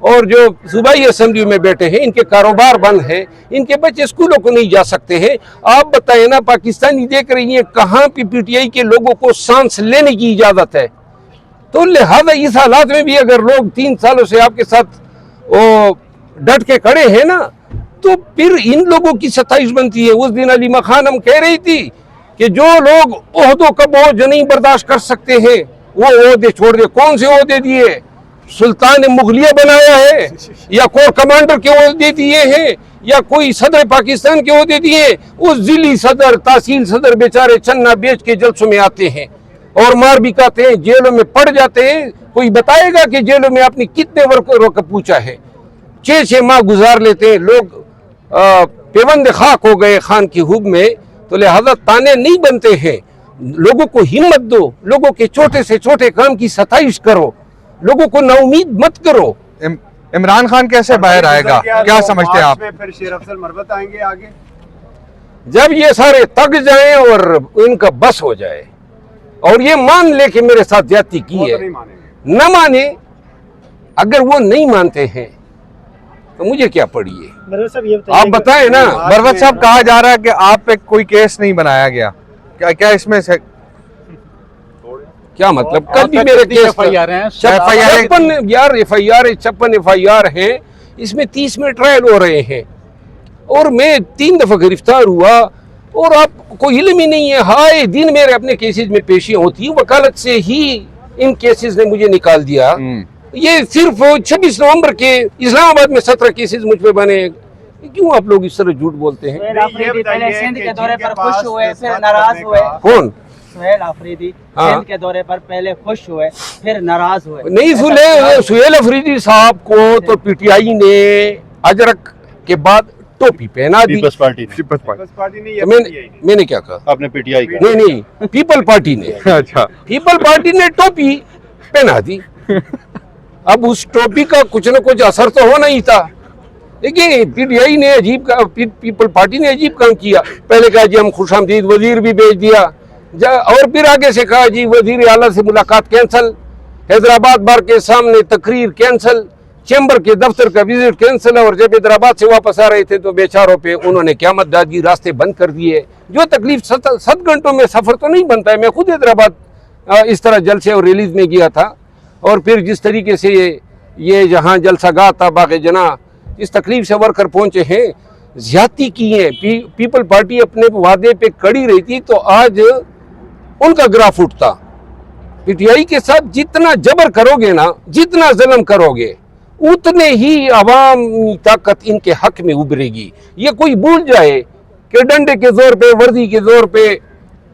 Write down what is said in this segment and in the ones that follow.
اور جو صوبائی اسمبلی میں بیٹھے ہیں ان کے کاروبار بند ہیں, ان کے بچے اسکولوں کو نہیں جا سکتے ہیں. آپ بتائیں نا, پاکستانی دیکھ رہی ہیں کہاں پی ٹی آئی کے لوگوں کو سانس لینے کی اجازت ہے. تو لہذا اس حالات میں بھی اگر لوگ 3 سالوں سے آپ کے ساتھ ڈٹ کے کھڑے ہیں نا, تو پھر ان لوگوں کی ستائش بنتی ہے. اس دن علیمہ خانم کہہ رہی تھی کہ جو لوگ عہدوں کا بوجھ نہیں برداشت کر سکتے ہیں وہ عہدے چھوڑ دے. کون سے عہدے دیے؟ سلطان مغلیہ بنایا ہے, یا کور کمانڈر کے عہدے دیے ہیں, یا کوئی صدر پاکستان کے عہدے دیے؟ اس ضلعی صدر, تحصیل صدر بیچارے چنا بیچ کے جلسوں میں آتے ہیں اور مار بھی کھاتے ہیں, جیلوں میں پڑ جاتے ہیں. کوئی بتائے گا کہ جیلوں میں آپ نے کتنے وقت پوچھا ہے؟ 6 ماہ گزار لیتے ہیں لوگ. پیوند خاک ہو گئے خان کی حب میں. تو لہذا تانے نہیں بنتے ہیں. لوگوں کو ہمت دو, لوگوں کے چھوٹے سے چھوٹے کام کی ستائش کرو, لوگوں کو نا امید مت کرو. عمران خان کیسے باہر آئے گا, کیا سمجھتے ہیں آپ؟ پھر شیر افضل مربت آئیں گے آگے جب یہ سارے تگ جائیں اور ان کا بس ہو جائے اور یہ مان لے کہ میرے ساتھ زیادتی کی ہے, نہ مانے. اگر وہ نہیں مانتے ہیں تو مجھے کیا پڑی ہے, آپ بتائیں نا. مروت صاحب, کہا جا رہا ہے کہ آپ پہ کوئی کیس نہیں بنایا گیا, کیا اس میں سے کیا مطلب؟ کل بھی میرے کیس 56 ایف آئی آر ہیں, اس میں 30 میں ٹرائل ہو رہے ہیں, اور میں 3 دفعہ گرفتار ہوا اور آپ کو علم ہی نہیں ہے. ہائے دن میرے اپنے کیسز میں پیشیاں ہوتی ہیں, وکالت سے ہی ان کیسز نے مجھے نکال دیا. یہ صرف 26 نومبر کے اسلام آباد میں 17 کیسز مجھ پہ بنے. کیوں آپ لوگ اس طرح جھوٹ بولتے ہیں؟ پہلے سندھ کے دورے پر خوش ہوئے پھر ناراض ہوئے. کون؟ سہیل آفریدی سندھ کے دورے پر پہلے خوش ہوئے پھر ناراض ہوئے. نہیں, سہیل آفریدی صاحب کو تو پی ٹی آئی نے اجرک کے بعد ٹوپی پہنا دی. میں نے کیا کہا؟ آپ نے پی ٹی آئی کا؟ نہیں, پیپل پارٹی نے. اچھا, پیپل پارٹی نے ٹوپی پہنا دی. اب اس ٹوپی کا کچھ نہ کچھ اثر تو ہونا ہی تھا. دیکھیے پی ٹی آئی نے پیپل پارٹی نے عجیب کام کیا. پہلے کہا جی ہم خوش آمدید وزیر بھی بھیج دیا, اور پھر آگے سے کہا جی وزیر اعلیٰ سے ملاقات کینسل, حیدرآباد بار کے سامنے تقریر کینسل, چیمبر کے دفتر کا وزٹ کینسل. اور جب حیدرآباد سے واپس آ رہے تھے تو بیچاروں پہ انہوں نے قیامت دادی, راستے بند کر دیے. جو تکلیف 7 گھنٹوں میں سفر تو نہیں بنتا ہے. میں خود حیدرآباد اس طرح جلسے اور ریلیز میں گیا تھا, اور پھر جس طریقے سے یہ جہاں جلسہ گاہ تھا باغ جناح, اس تکلیف سے ورکر پہنچے ہیں, زیادتی کی ہیں. پیپل پارٹی اپنے وعدے پہ کڑی رہی تھی تو آج ان کا گراف اٹھتا. پی ٹی آئی کے ساتھ جتنا جبر کرو گے نا, جتنا ظلم کرو گے, اتنے ہی عوامی طاقت ان کے حق میں ابھرے گی. یہ کوئی بھول جائے کہ ڈنڈے کے زور پہ, وردی کے زور پہ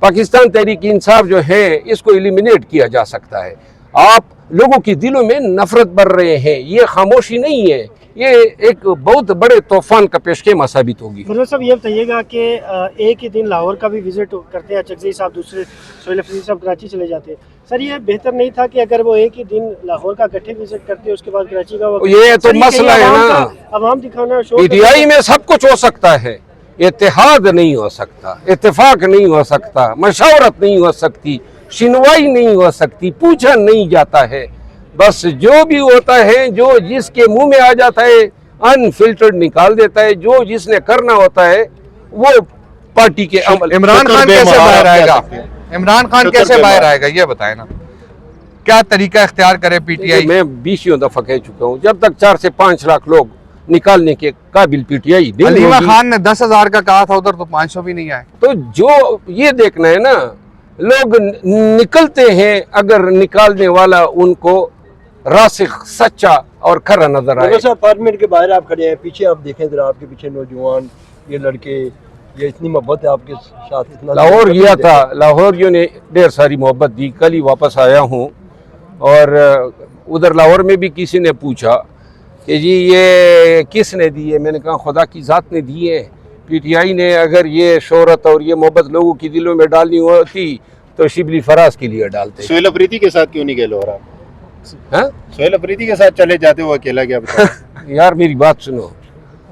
پاکستان تحریک انصاف جو ہے اس کو ایلیمینیٹ کیا جا سکتا ہے. آپ لوگوں کے دلوں میں نفرت بڑھ رہے ہیں. یہ خاموشی نہیں ہے, یہ ایک بہت بڑے طوفان کا پیش خیمہ ثابت ہوگی. مروت صاحب یہ بتائیے گا کہ ایک ہی دن لاہور کا بھی وزٹ کرتے ہیں چکزئی صاحب, دوسرے سہیل آفریدی صاحب کراچی چلے جاتے ہیں. سر یہ بہتر نہیں تھا کہ اگر وہ ایک ہی دن لاہور کا اکٹھے وزٹ کرتے اس کے بعد کراچی کا؟ یہ تو مسئلہ ہے نا, عوام دکھانا. پی ٹی آئی میں سب کچھ ہو سکتا ہے, اتحاد نہیں ہو سکتا, اتفاق نہیں ہو سکتا, مشاورت نہیں ہو سکتی, شنوائی نہیں ہو سکتی, پوچھا نہیں جاتا ہے. بس جو بھی ہوتا ہے, جو جس کے منہ میں آ جاتا ہے انفلٹرڈ نکال دیتا ہے. جو جس نے کرنا ہوتا ہے وہ پارٹی کے عمل. عمران خان کیسے باہر آئے گا؟ عمران خان کیسے باہر آئے گا یہ بتائیں نا, کیا طریقہ اختیار کرے پی ٹی آئی؟ میں 20 دفعہ کہہ چکا ہوں, جب تک 4 سے 5 لاکھ لوگ نکالنے کے قابل پی ٹی آئی نہیں علیمہ ہوگی. خان نے 10,000 کا کہا تھا, ادھر تو 500 بھی نہیں آئے. تو جو یہ دیکھنا ہے نا, لوگ نکلتے ہیں اگر نکالنے والا ان کو راسخ, سچا اور کھرا نظر آئے. پارلیمنٹ کے باہر آپ کھڑے ہیں, پیچھے آپ دیکھیں ذرا, آپ کے پیچھے نوجوان, یہ لڑکے, یہ اتنی محبت ہے آپ کے ساتھ. لاہور گیا تھا, لاہوریوں نے ڈھیر ساری محبت دی. کل ہی واپس آیا ہوں, اور ادھر لاہور میں بھی کسی نے پوچھا کہ جی یہ کس نے دی ہے؟ میں نے کہا خدا کی ذات نے دی ہے. پی ٹی آئی نے اگر یہ شہرت اور یہ محبت لوگوں کی دلوں میں ڈالنی ہوتی تو شبلی فراز کے لیے ڈالتے. سہیل آفریدی کے ساتھ کیوں نہیں گئے لاہور آپ؟ سہیل آفریدی کے ساتھ چلے جاتے, وہ اکیلا گیا. یار میری بات سنو,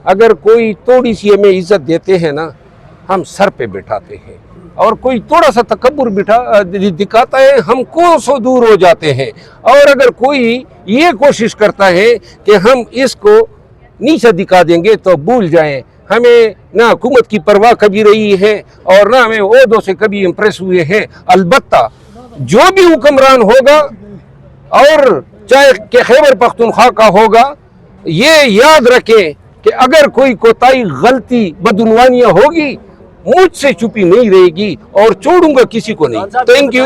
اگر کوئی تھوڑی سی ہمیں عزت دیتے ہیں نا, ہم سر پہ بٹھاتے ہیں. اور کوئی تھوڑا سا تکبر دکھاتا ہے ہم کو سو دور ہو جاتے ہیں. اور اگر کوئی یہ کوشش کرتا ہے کہ ہم اس کو نیچے دکھا دیں گے تو بھول جائیں, ہمیں نہ حکومت کی پرواہ کبھی رہی ہے اور نہ ہمیں عہدوں سے کبھی امپریس ہوئے ہیں. البتہ جو بھی حکمران ہوگا اور چاہے کہ خیبر پختونخوا کا ہوگا, یہ یاد رکھیں کہ اگر کوئی کوتاہی غلطی بدعنوانیاں ہوگی مجھ سے چھپی نہیں رہے گی اور چھوڑوں گا کسی کو نہیں. Thank you.